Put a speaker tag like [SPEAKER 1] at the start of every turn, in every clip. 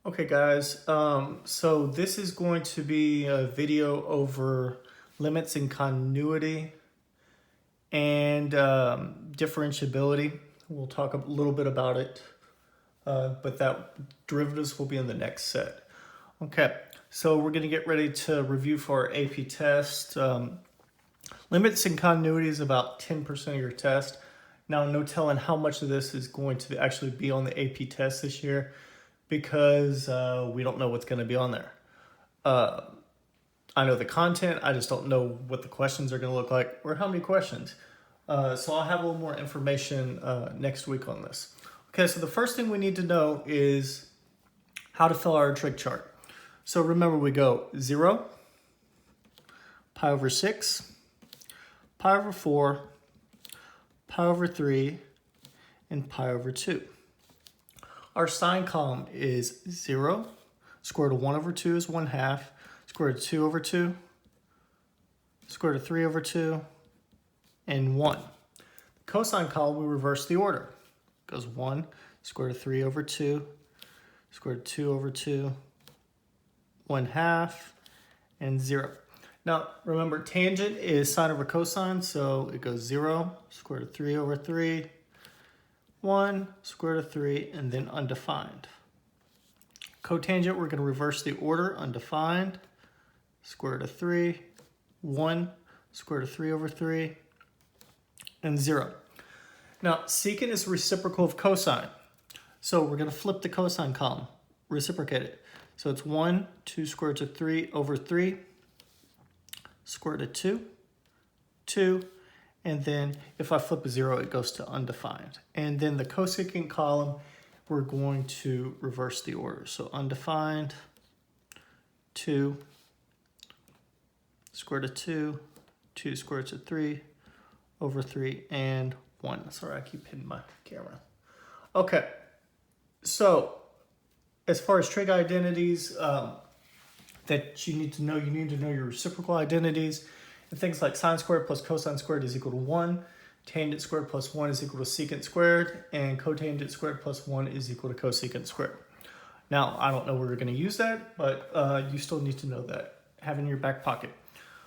[SPEAKER 1] Okay guys, so this is going to be a video over limits in continuity and differentiability. We'll talk a little bit about it, but that derivatives will be in the next set. Okay, so we're going to get ready to review for our AP test. Limits in continuity is about 10% of your test. Now, no telling how much of this is going to actually be on the AP test this year, because we don't know what's going to be on there. I know the content, I just don't know what the questions are going to look like or how many questions. So I'll have a little more information next week on this. Okay, so the first thing we need to know is how to fill our trig chart. So remember, we go 0, pi over 6, pi over 4, pi over 3, and pi over 2. Our sign column is 0. Square root of 1 over 2 is 1/2. Square root of 2 over 2. Square root of 3 over 2. And 1. The cosine column, we reverse the order. It goes 1, square root of 3 over 2, square root of 2 over 2, 1/2, and 0. Now, remember, tangent is sine over cosine, so it goes 0, square root of 3 over 3, 1, square root of 3, and then undefined. Cotangent, we're going to reverse the order, undefined, square root of 3, 1, square root of 3 over 3, and 0. Now, secant is reciprocal of cosine. So we're going to flip the cosine column, reciprocate it. So it's 1, 2 square roots of 3 over 3, square root of 2, 2, and then if I flip a 0, it goes to undefined. And then the cosecant column, we're going to reverse the order. So undefined, 2, square root of 2, 2 square roots of 3, over 3, and 1. Sorry, I keep hitting my camera. Okay, so as far as trig identities that you need to know your reciprocal identities. And things like sine squared plus cosine squared is equal to 1. Tangent squared plus 1 is equal to secant squared. And cotangent squared plus 1 is equal to cosecant squared. Now, I don't know where you're going to use that, but you still need to know that. Have it in your back pocket.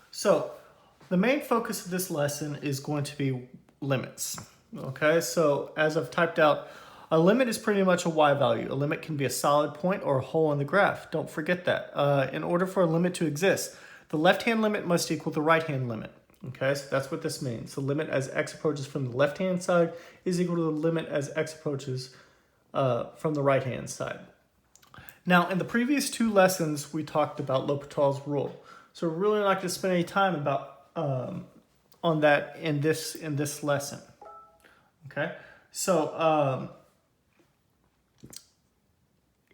[SPEAKER 1] So the main focus of this lesson is going to be limits. Okay, so as I've typed out, a limit is pretty much a y value. A limit can be a solid point or a hole in the graph. Don't forget that. In order for a limit to exist, the left-hand limit must equal the right-hand limit. Okay, so that's what this means. The limit as x approaches from the left-hand side is equal to the limit as x approaches from the right-hand side. Now, in the previous two lessons, we talked about L'Hopital's rule. So we're really not going to spend any time about on that in this lesson. Okay, so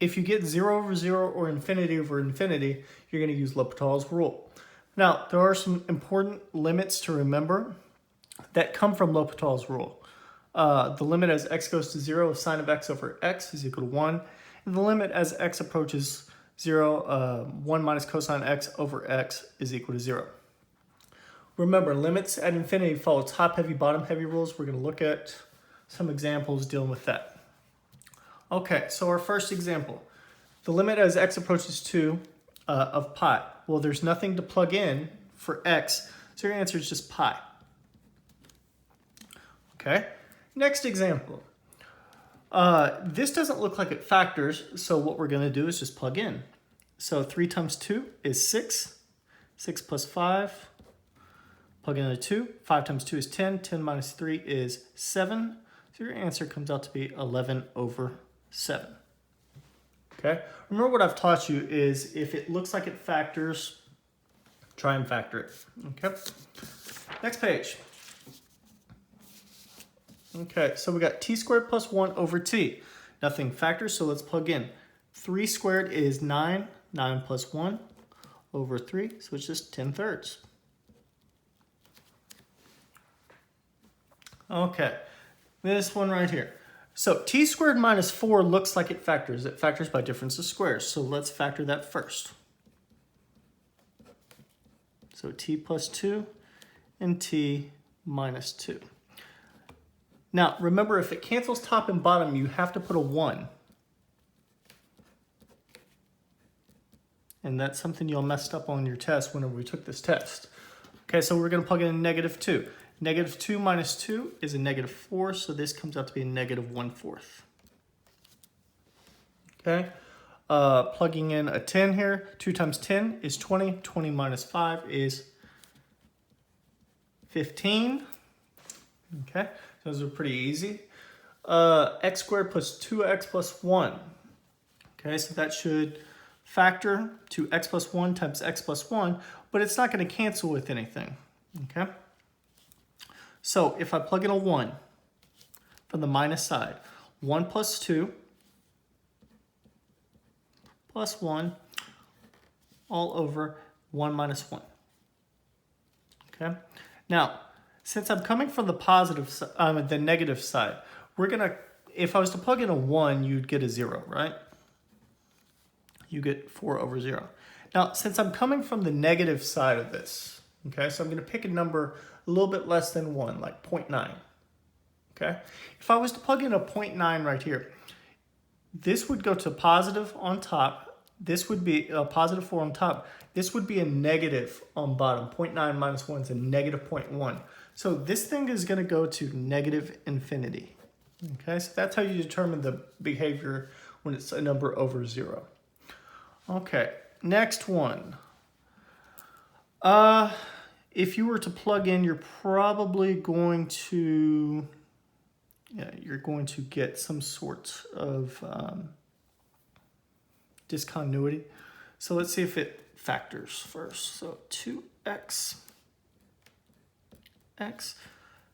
[SPEAKER 1] if you get 0 over 0 or infinity over infinity, you're going to use L'Hopital's rule. Now, there are some important limits to remember that come from L'Hopital's rule. The limit as x goes to 0 of sine of x over x is equal to 1. And the limit as x approaches 0, 1 minus cosine x over x is equal to 0. Remember, limits at infinity follow top-heavy, bottom-heavy rules. We're going to look at some examples dealing with that. Okay, so our first example. The limit as x approaches 2 of pi. Well, there's nothing to plug in for x, so your answer is just pi. Okay, next example. This doesn't look like it factors, so what we're going to do is just plug in. So 3 times 2 is 6. 6 plus 5. Plug in a 2. 5 times 2 is 10. 10 minus 3 is 7. So your answer comes out to be 11 over 7. Okay? Remember what I've taught you is if it looks like it factors, try and factor it. Okay? Next page. Okay, so we got t squared plus 1 over t. Nothing factors, so let's plug in. 3 squared is 9. 9 plus 1 over 3, so it's just 10/3. Okay, this one right here. So t squared minus 4 looks like it factors. It factors by difference of squares. So let's factor that first. So t plus 2 and t minus 2. Now, remember, if it cancels top and bottom, you have to put a 1. And that's something y'all messed up on your test whenever we took this test. Okay, so we're going to plug in a -2. -2 minus 2 is a -4, so this comes out to be a -1/4. Okay, plugging in a 10 here. 2 times 10 is 20. 20 minus 5 is 15. Okay, those are pretty easy. X squared plus 2x plus 1. Okay, so that should factor to x plus 1 times x plus 1, but it's not going to cancel with anything. Okay, so if I plug in a 1 from the minus side, 1 plus 2 plus 1 all over 1 minus 1. Okay, now since I'm coming from the the negative side, we're gonna, if I was to plug in a 1, you'd get a 0, right? You get 4 over 0. Now, since I'm coming from the negative side of this, okay, so I'm going to pick a number a little bit less than 1, like 0.9, okay? If I was to plug in a 0.9 right here, this would go to positive on top. This would be a positive 4 on top. This would be a negative on bottom. 0.9 minus 1 is a negative 0.1. So this thing is going to go to negative infinity, okay? So that's how you determine the behavior when it's a number over 0. Okay, next one. If you were to plug in, you're probably going to, you're going to get some sort of discontinuity. So let's see if it factors first. So 2x, x.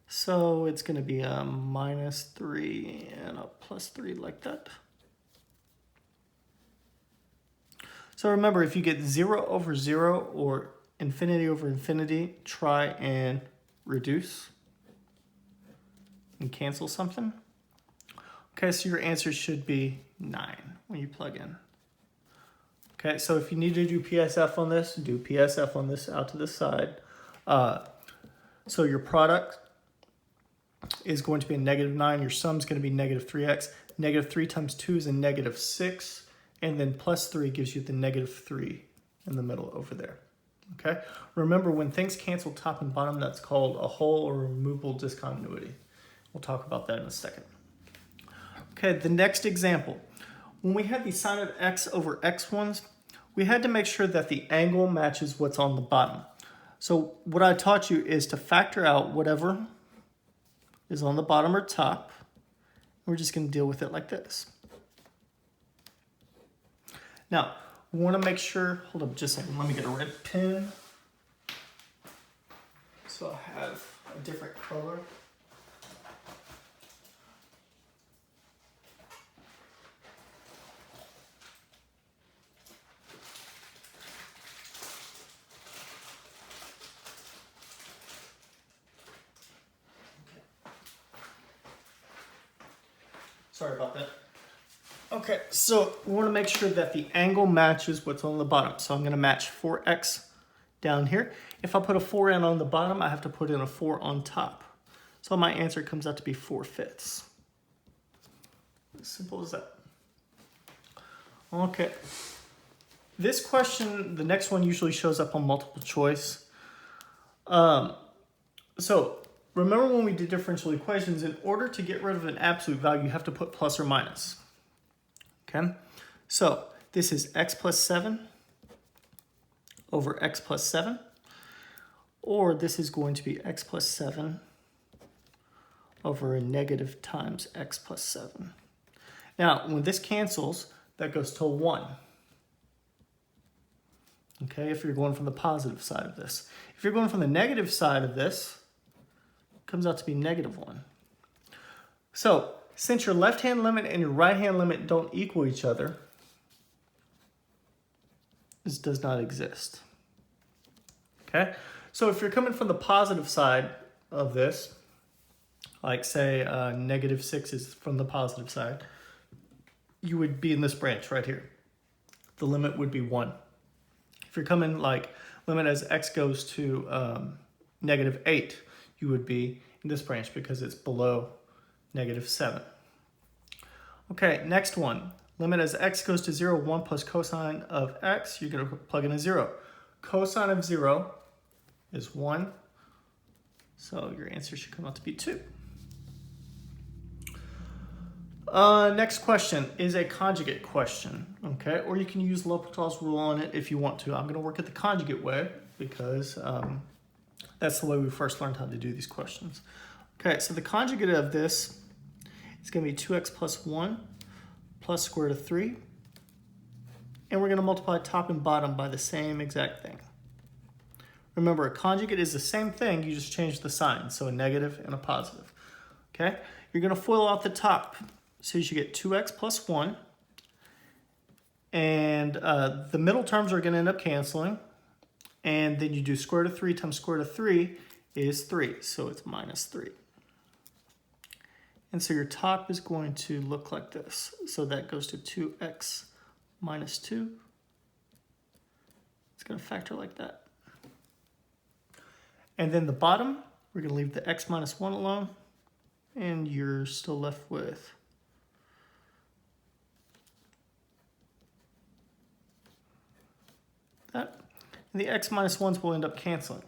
[SPEAKER 1] So it's going to be a -3 and a +3 like that. So remember, if you get 0 over 0 or infinity over infinity, try and reduce and cancel something. Okay, so your answer should be 9 when you plug in. Okay, so if you need to do PSF on this, do PSF on this out to the side. So your product is going to be a -9. Your sum is going to be -3x. -3 times 2 is a -6. And then +3 gives you the -3 in the middle over there. Okay? Remember, when things cancel top and bottom, that's called a whole or removable discontinuity. We'll talk about that in a second. Okay, the next example. When we had the sine of x over x ones, we had to make sure that the angle matches what's on the bottom. So what I taught you is to factor out whatever is on the bottom or top. We're just going to deal with it like this. Now, we want to make sure, hold up just a second, let me get a red pen. So I have a different color. Sorry about that. Okay, so we want to make sure that the angle matches what's on the bottom. So I'm going to match 4x down here. If I put a 4 in on the bottom, I have to put in a 4 on top. So my answer comes out to be 4/5. As simple as that. Okay. This question, the next one usually shows up on multiple choice. So remember when we did differential equations, in order to get rid of an absolute value, you have to put plus or minus. Okay, so this is x plus 7 over x plus 7, or this is going to be x plus 7 over a negative times x plus 7. Now, when this cancels, that goes to 1. Okay, if you're going from the positive side of this. If you're going from the negative side of this, it comes out to be -1. So, since your left-hand limit and your right-hand limit don't equal each other, this does not exist. Okay? So if you're coming from the positive side of this, like say -6 is from the positive side, you would be in this branch right here. The limit would be 1. If you're coming like limit as x goes to -8, you would be in this branch because it's below -7. Okay, next one. Limit as x goes to 0, 1 plus cosine of x, you're going to plug in a 0. Cosine of 0 is 1, so your answer should come out to be 2. Next question is a conjugate question, okay? Or you can use L'Hopital's rule on it if you want to. I'm going to work it the conjugate way because that's the way we first learned how to do these questions. Okay, so the conjugate of this is going to be 2x plus 1 plus square root of 3. And we're going to multiply top and bottom by the same exact thing. Remember, a conjugate is the same thing, you just change the sign, so a negative and a positive. Okay, you're going to FOIL out the top. So you should get 2x plus 1. And the middle terms are going to end up canceling. And then you do square root of 3 times square root of 3 is 3. So it's minus 3. And so your top is going to look like this. So that goes to 2x minus 2. It's going to factor like that. And then the bottom, we're going to leave the x minus 1 alone. And you're still left with that. And the x minus 1s will end up canceling.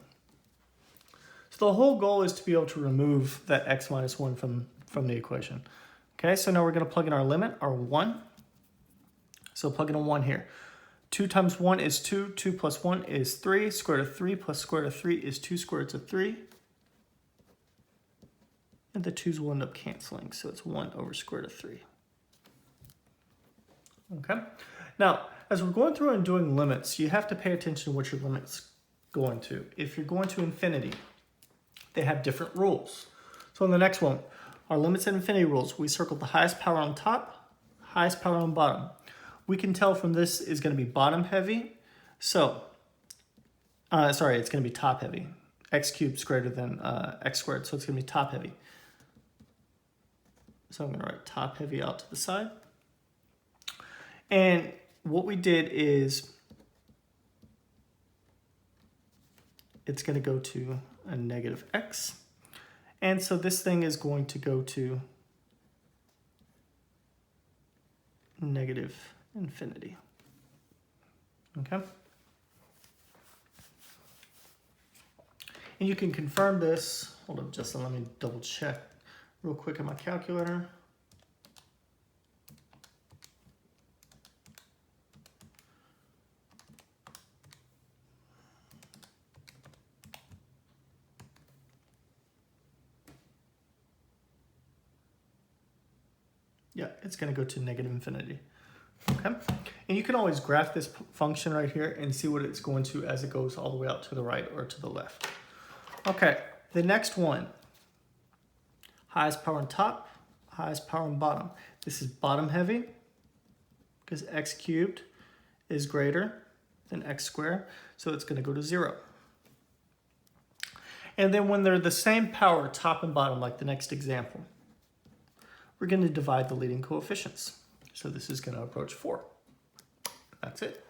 [SPEAKER 1] So the whole goal is to be able to remove that x minus 1 from the equation. Okay, so now we're going to plug in our limit, our 1. So plug in a 1 here. 2 times 1 is 2. 2 plus 1 is 3. Square root of 3 plus square root of 3 is 2 square roots of 3. And the 2's will end up canceling, so it's 1 over square root of 3. Okay? Now, as we're going through and doing limits, you have to pay attention to what your limit's going to. If you're going to infinity, they have different rules. So in the next one, our limits and infinity rules, we circled the highest power on top, highest power on bottom. We can tell from this is going to be bottom heavy. So, it's going to be top heavy. X cubed is greater than x squared, so it's going to be top heavy. So I'm going to write top heavy out to the side. And what we did is it's going to go to a negative x. And so this thing is going to go to negative infinity. Okay? And you can confirm this. Hold on, just let me double check real quick on my calculator. Yeah, it's going to go to negative infinity. Okay, and you can always graph this function right here and see what it's going to as it goes all the way out to the right or to the left. Okay, the next one, highest power on top, highest power on bottom. This is bottom heavy because x cubed is greater than x squared, so it's going to go to 0. And then when they're the same power, top and bottom, like the next example, we're going to divide the leading coefficients. So this is going to approach 4. That's it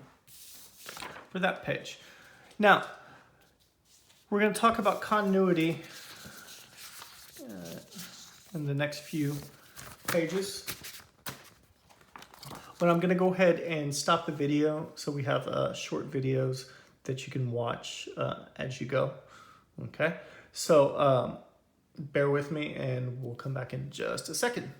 [SPEAKER 1] for that page. Now, we're going to talk about continuity in the next few pages. But I'm going to go ahead and stop the video so we have short videos that you can watch as you go. Okay, so bear with me and we'll come back in just a second.